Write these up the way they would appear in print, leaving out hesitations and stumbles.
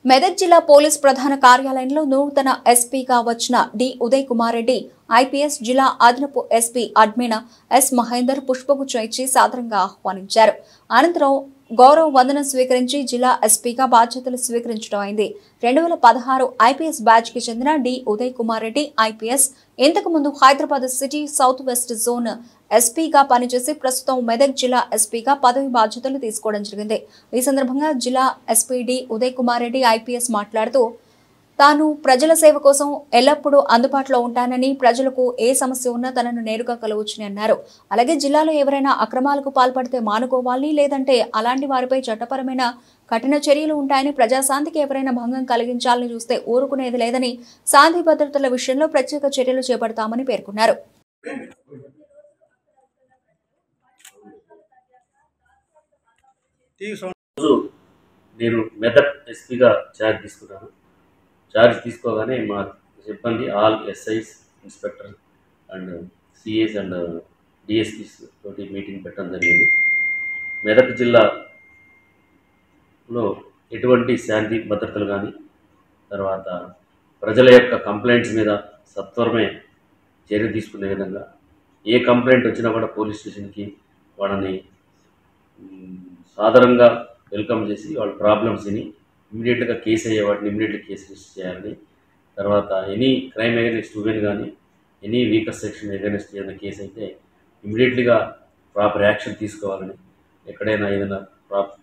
మెదక్ జిల్లా పోలీస్ ప్రధాన కార్యాలయంలో నూతన ఎస్పీగా వచ్చిన డి ఉదయ్ కుమార్ రెడ్డి ఐపీఎస్ జిల్లా అదనపు ఎస్పీ అడ్మిన్ ఎస్ మహేందర్ పుష్పగుచ్చం ఇచ్చి సాదరంగా ఆహ్వానించారు. అనంతరం గౌరవ వందనం స్వీకరించి జిల్లా ఎస్పీగా బాధ్యతలు స్వీకరించడం అయింది. 2016 ఐపీఎస్ బ్యాచ్ కి చెందిన డి ఉదయ్ కుమార్ రెడ్డి ఐపీఎస్ ఇంతకు ముందు Hyderabad city south west zone ఎస్పీగా పనిచేసి ప్రస్తుతం మెదక్ జిల్లా ఎస్పీగా పదవి బాధ్యతలు తీసుకోవడం జరిగింది. ఈ సందర్భంగా జిల్లా SP D Uday Kumar Reddy IPS మాట్లాడుతూ తాను ప్రజల సేవ కోసం ఎల్లప్పుడూ అందుబాటులో ఉంటానని, ప్రజలకు ఏ సమస్య ఉన్నా తనను నేరుగా కలవచ్చని అన్నారు. అలాగే జిల్లాలో ఎవరైనా అక్రమాలకు పాల్పడితే మానుకోవాలని, లేదంటే అలాంటి వారిపై చట్టపరమైన కఠిన చర్యలు ఉంటాయని, ప్రజాశాంతికి ఎవరైనా భంగం కలిగించాలని చూస్తే ఊరుకునేది లేదని, శాంతి భద్రతల విషయంలో ప్రత్యేక చర్యలు చేపడతామని పేర్కొన్నారు. నేను మెదక్ ఎస్పీగా ఛార్జ్ తీసుకున్నాను. ఛార్జ్ తీసుకోగానే మా సిబ్బంది all SIs, inspector and CIs and DSPs తోటి మీటింగ్ పెట్టడం జరిగింది. మెదక్ జిల్లాలో ఎటువంటి శాంతి భద్రతలు కానీ, తర్వాత ప్రజల యొక్క కంప్లైంట్స్ మీద సత్వరమే చర్య తీసుకునే విధంగా, ఏ కంప్లైంట్ వచ్చినా కూడా పోలీస్ స్టేషన్కి వాళ్ళని సాధారణంగా వెల్కమ్ చేసి వాళ్ళ ప్రాబ్లమ్స్ విని ఇమీడియట్గా కేసు అయ్యే వాటిని ఇమీడియట్గా కేసు రిజిస్టర్ చేయాలని, తర్వాత ఎనీ క్రైమ్ అగైనెస్ట్ ఉమెన్ కానీ, ఎనీ వీకర్ సెక్షన్ అగైనెస్ట్ ఏదైనా కేసు అయితే ఇమీడియట్లీగా ప్రాపర్ యాక్షన్ తీసుకోవాలని, ఎక్కడైనా ఏదైనా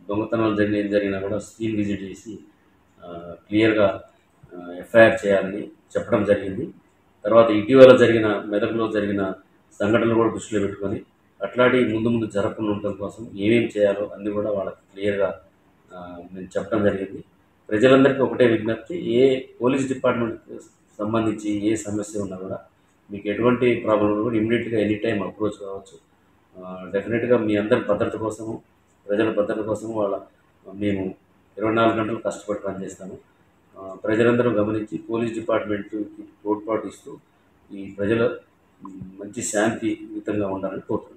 దొంగతనాలు జరిగినా కూడా స్క్రీన్ విజిట్ చేసి క్లియర్గా ఎఫ్ఐఆర్ చేయాలని చెప్పడం జరిగింది. తర్వాత ఇటీవల మెదక్లో జరిగిన సంఘటనలు కూడా దృష్టిలో పెట్టుకొని అట్లాంటి ముందు జరగకుండా ఉండటం కోసం ఏమేమి చేయాలో అన్నీ కూడా వాళ్ళకి క్లియర్గా నేను చెప్పడం జరిగింది. ప్రజలందరికీ ఒకటే విజ్ఞప్తి, ఏ పోలీస్ డిపార్ట్మెంట్కి సంబంధించి ఏ సమస్య ఉన్నా కూడా మీకు ఎటువంటి ప్రాబ్లం ఉన్నా కూడా ఇమీడియట్గా ఎనీ టైం అప్రోచ్ కావచ్చు. డెఫినెట్గా మీ అందరి భద్రత కోసము, ప్రజల భద్రత కోసము మేము 24 గంటలు కష్టపడి పనిచేస్తాము. ప్రజలందరూ గమనించి పోలీస్ డిపార్ట్మెంట్కి తోడ్పాటు ఇస్తూ ఈ ప్రజల మంచి శాంతియుతంగా ఉండాలని కోరుతున్నాను.